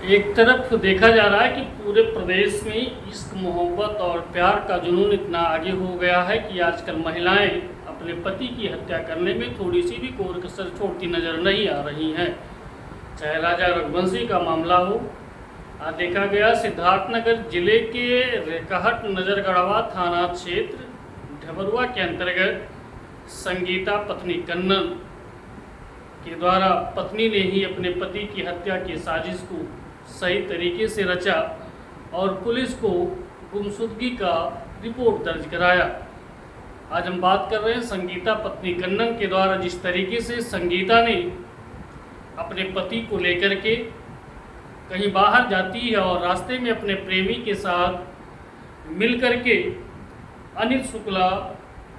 एक तरफ देखा जा रहा है कि पूरे प्रदेश में इश्क मोहब्बत और प्यार का जुनून इतना आगे हो गया है कि आजकल महिलाएं अपने पति की हत्या करने में थोड़ी सी भी कोई कसर छोड़ती नजर नहीं आ रही हैं। चाहे राजा रघुवंशी का मामला हो, आज देखा गया सिद्धार्थनगर जिले के रेकाहट नजरगढ़वा थाना क्षेत्र ढबरुआ के अंतर्गत संगीता पत्नी कन्नन के द्वारा पत्नी ने ही अपने पति की हत्या की साजिश को सही तरीके से रचा और पुलिस को गुमशुदगी का रिपोर्ट दर्ज कराया। आज हम बात कर रहे हैं संगीता पत्नी कन्नन के द्वारा जिस तरीके से संगीता ने अपने पति को लेकर के कहीं बाहर जाती है और रास्ते में अपने प्रेमी के साथ मिलकर के अनिल शुक्ला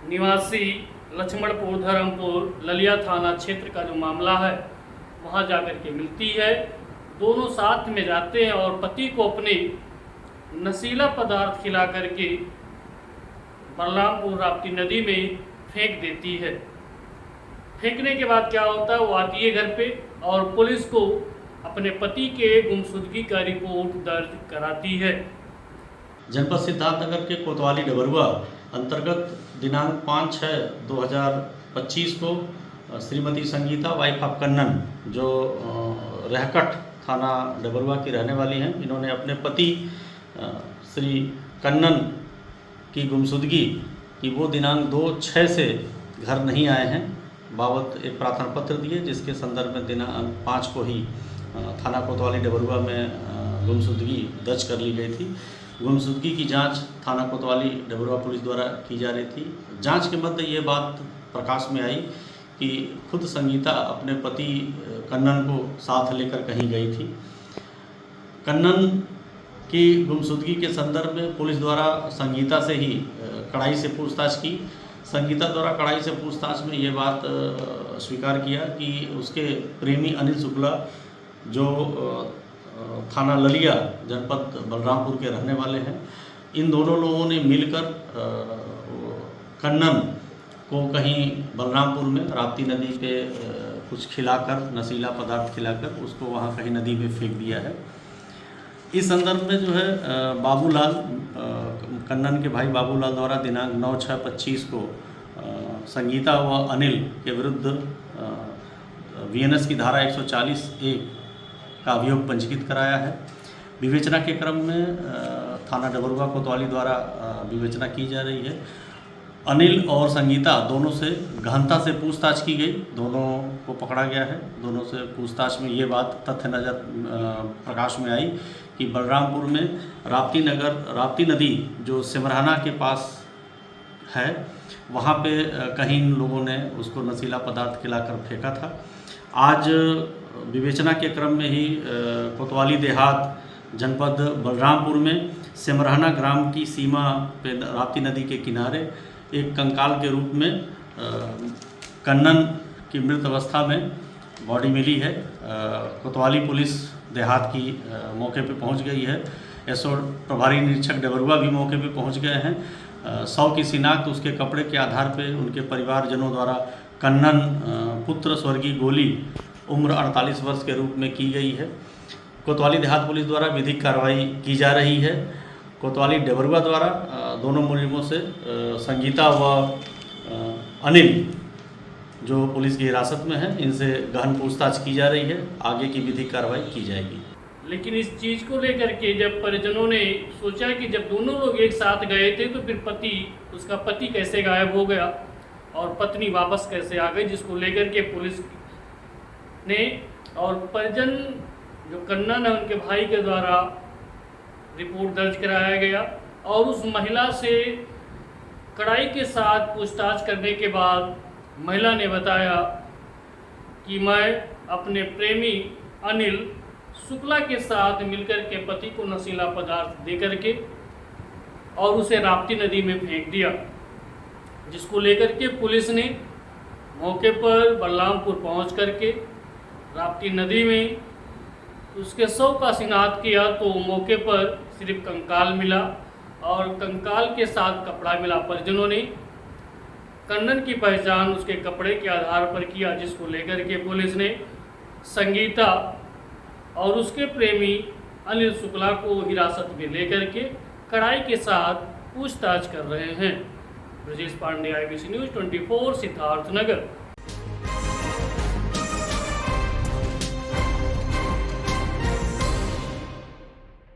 निवासी लक्ष्मणपुर धर्मपुर ललिया थाना क्षेत्र का जो मामला है वहां जाकर के मिलती है। दोनों साथ में जाते हैं और पति को अपने नशीला पदार्थ खिला करके बलरामपुर राप्ती नदी में फेंक देती है। फेंकने के बाद क्या होता है, वो आती है घर पे और पुलिस को अपने पति के गुमशुदगी का रिपोर्ट दर्ज कराती है। जनपद सिद्धार्थनगर के कोतवाली डबरुआ अंतर्गत दिनांक 5/6/2025 को श्रीमती संगीता वाइफ ऑफ कन्नन जो रहकट थाना डबरुआ की रहने वाली हैं, इन्होंने अपने पति श्री कन्नन की गुमशुदगी कि वो दिनांक 2/6 से घर नहीं आए हैं बाबत एक प्रार्थना पत्र दिए, जिसके संदर्भ में दिनांक 5 को ही थाना कोतवाली डबरुआ में गुमशुदगी दर्ज कर ली गई थी। गुमशुदगी की जांच थाना कोतवाली डबरुआ पुलिस द्वारा की जा रही थी। जांच के मध्य ये बात प्रकाश में आई कि खुद संगीता अपने पति कन्नन को साथ लेकर कहीं गई थी। कन्नन की गुमशुदगी के संदर्भ में पुलिस द्वारा संगीता से ही कड़ाई से पूछताछ की। संगीता द्वारा कड़ाई से पूछताछ में ये बात स्वीकार किया कि उसके प्रेमी अनिल शुक्ला जो थाना ललिया जनपद बलरामपुर के रहने वाले हैं, इन दोनों लोगों ने मिलकर कन्नन को कहीं बलरामपुर में राप्ती नदी पे कुछ खिलाकर, नशीला पदार्थ खिलाकर उसको वहाँ कहीं नदी में फेंक दिया है। इस संदर्भ में जो है बाबूलाल, कन्नन के भाई बाबूलाल द्वारा दिनांक 9/6/25 को संगीता व अनिल के विरुद्ध VNS की धारा 140A का अभियोग पंजीकृत कराया है। विवेचना के क्रम में थाना डबरुआ कोतवाली द्वारा विवेचना की जा रही है। अनिल और संगीता दोनों से गहनता से पूछताछ की गई, दोनों को पकड़ा गया है। दोनों से पूछताछ में ये बात तथ्य नज़र प्रकाश में आई कि बलरामपुर में राप्ती नदी जो सिमराना के पास है, वहाँ पे कहीं इन लोगों ने उसको नशीला पदार्थ खिलाकर फेंका था। आज विवेचना के क्रम में ही कोतवाली देहात जनपद बलरामपुर में सिमराना ग्राम की सीमा पे राप्ती नदी के किनारे एक कंकाल के रूप में कन्नन की मृत अवस्था में बॉडी मिली है। कोतवाली पुलिस देहात की मौके पे पहुंच गई है। एसओ प्रभारी निरीक्षक डबरुआ भी मौके पे पहुंच गए हैं। 100 की शिनाख्त उसके कपड़े के आधार पे उनके परिवारजनों द्वारा कन्नन पुत्र स्वर्गीय गोली उम्र 48 वर्ष के रूप में की गई है। कोतवाली देहात पुलिस द्वारा विधिक कार्रवाई की जा रही है। कोतवाली डबरुआ द्वारा दोनों मुलजिमों से संगीता व अनिल जो पुलिस की हिरासत में है, इनसे गहन पूछताछ की जा रही है। आगे की विधिक कार्रवाई की जाएगी। लेकिन इस चीज़ को लेकर के जब परिजनों ने सोचा कि जब दोनों लोग एक साथ गए थे तो फिर उसका पति कैसे गायब हो गया और पत्नी वापस कैसे आ गई, जिसको लेकर के पुलिस ने और परिजन जो कन्नन है उनके भाई के द्वारा रिपोर्ट दर्ज कराया गया और उस महिला से कड़ाई के साथ पूछताछ करने के बाद महिला ने बताया कि मैं अपने प्रेमी अनिल शुक्ला के साथ मिलकर के पति को नशीला पदार्थ दे करके और उसे राप्ती नदी में फेंक दिया, जिसको लेकर के पुलिस ने मौके पर बलरामपुर पहुंच करके राप्ती नदी में उसके शव का शिनाख्त किया तो मौके पर सिर्फ कंकाल मिला और कंकाल के साथ कपड़ा मिला। परिजनों ने कन्नन की पहचान उसके कपड़े के आधार पर किया, जिसको लेकर के पुलिस ने संगीता और उसके प्रेमी अनिल शुक्ला को हिरासत में लेकर के कड़ाई के साथ पूछताछ कर रहे हैं। Brajesh Pandey, IBC news 24, Siddharthnagar.